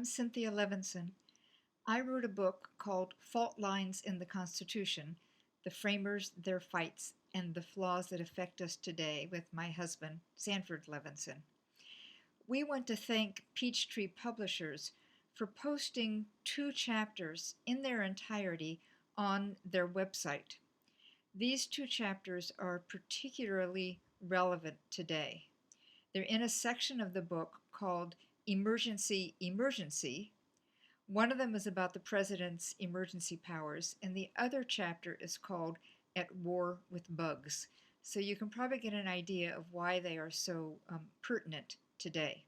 I'm Cynthia Levinson. I wrote a book called Fault Lines in the Constitution: The Framers, Their Fights, and the Flaws That Affect Us Today with my husband, Sanford Levinson. We want to thank Peachtree Publishers for posting 2 chapters in their entirety on their website. These 2 chapters are particularly relevant today. They're in a section of the book called Emergency. One of them is about the president's emergency powers, and the other chapter is called At War with Bugs. So you can probably get an idea of why they are so pertinent today.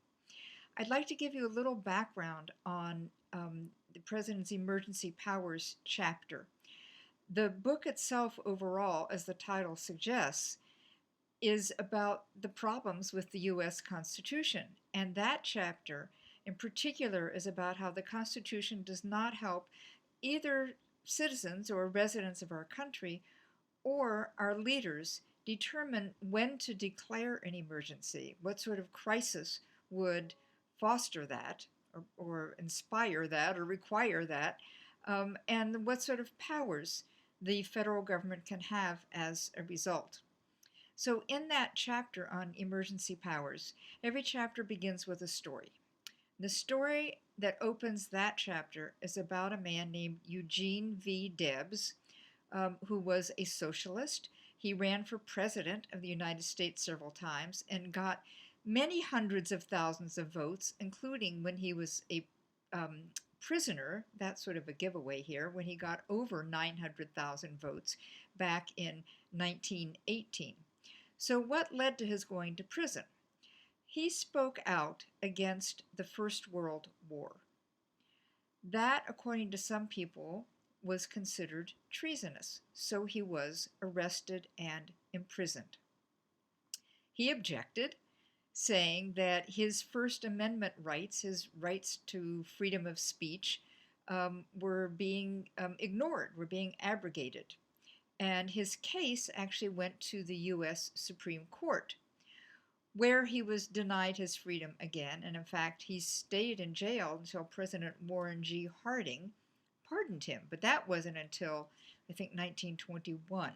I'd like to give you a little background on the president's emergency powers chapter. The book itself, overall, as the title suggests, is about the problems with the U.S. Constitution, and that chapter in particular is about how the Constitution does not help either citizens or residents of our country or our leaders determine when to declare an emergency, what sort of crisis would foster that or inspire that or require that, and what sort of powers the federal government can have as a result. So in that chapter on emergency powers, every chapter begins with a story. The story that opens that chapter is about a man named Eugene V. Debs, who was a socialist. He ran for president of the United States several times and got many hundreds of thousands of votes, including when he was a prisoner. That's sort of a giveaway here, when he got over 900,000 votes back in 1918. So what led to his going to prison? He spoke out against the First World War. That, according to some people, was considered treasonous, so he was arrested and imprisoned. He objected, saying that his First Amendment rights, his rights to freedom of speech, were being ignored, were being abrogated. And his case actually went to the U.S. Supreme Court, where he was denied his freedom again. And in fact, he stayed in jail until President Warren G. Harding pardoned him. But that wasn't until, I think, 1921.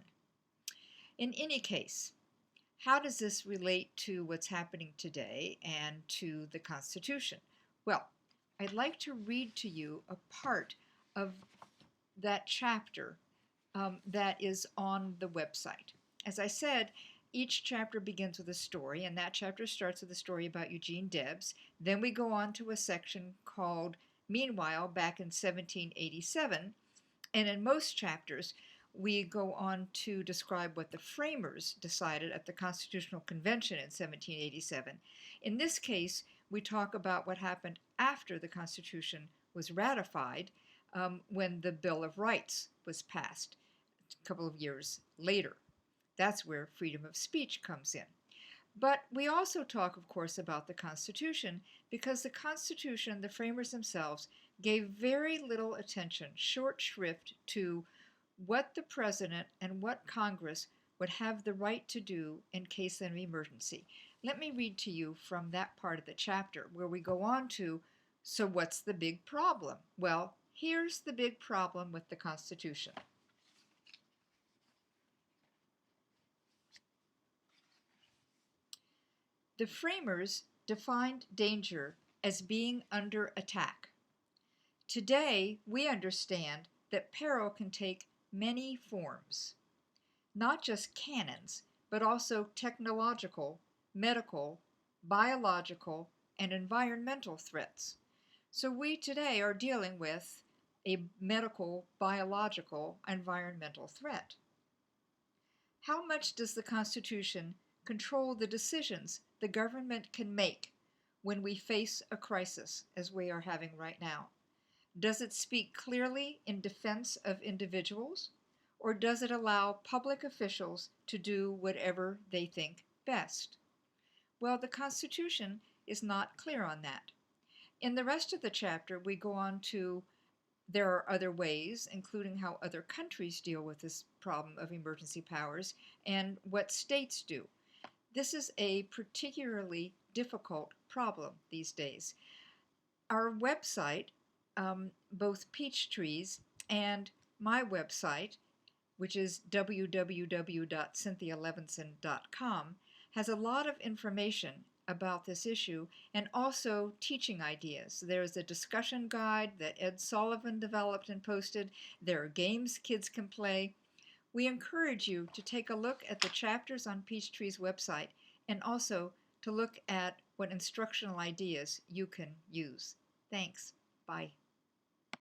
In any case, how does this relate to what's happening today and to the Constitution? Well, I'd like to read to you a part of that chapter that is on the website. As I said, each chapter begins with a story, and that chapter starts with a story about Eugene Debs. Then we go on to a section called Meanwhile, back in 1787, and in most chapters we go on to describe what the framers decided at the Constitutional Convention in 1787. In this case, we talk about what happened after the Constitution was ratified, when the Bill of Rights was passed a couple of years later. That's where freedom of speech comes in. But we also talk, of course, about the Constitution, because the Constitution, the framers themselves, gave very little attention, short shrift, to what the president and what Congress would have the right to do in case of an emergency. Let me read to you from that part of the chapter where we go on to, so what's the big problem? Well, here's the big problem with the Constitution. The framers defined danger as being under attack. Today, we understand that peril can take many forms, not just cannons, but also technological, medical, biological, and environmental threats. So we today are dealing with a medical, biological, environmental threat. How much does the Constitution control the decisions the government can make when we face a crisis, as we are having right now? Does it speak clearly in defense of individuals, or does it allow public officials to do whatever they think best? Well, the Constitution is not clear on that. In the rest of the chapter, we go on to there are other ways, including how other countries deal with this problem of emergency powers and what states do. This is a particularly difficult problem these days. our website, both Peachtree's and my website, which is www.cynthialevinson.com, has a lot of information about this issue and also teaching ideas. There's a discussion guide that Ed Sullivan developed and posted. There are games kids can play. We encourage you to take a look at the chapters on Peachtree's website and also to look at what instructional ideas you can use. Thanks. Bye.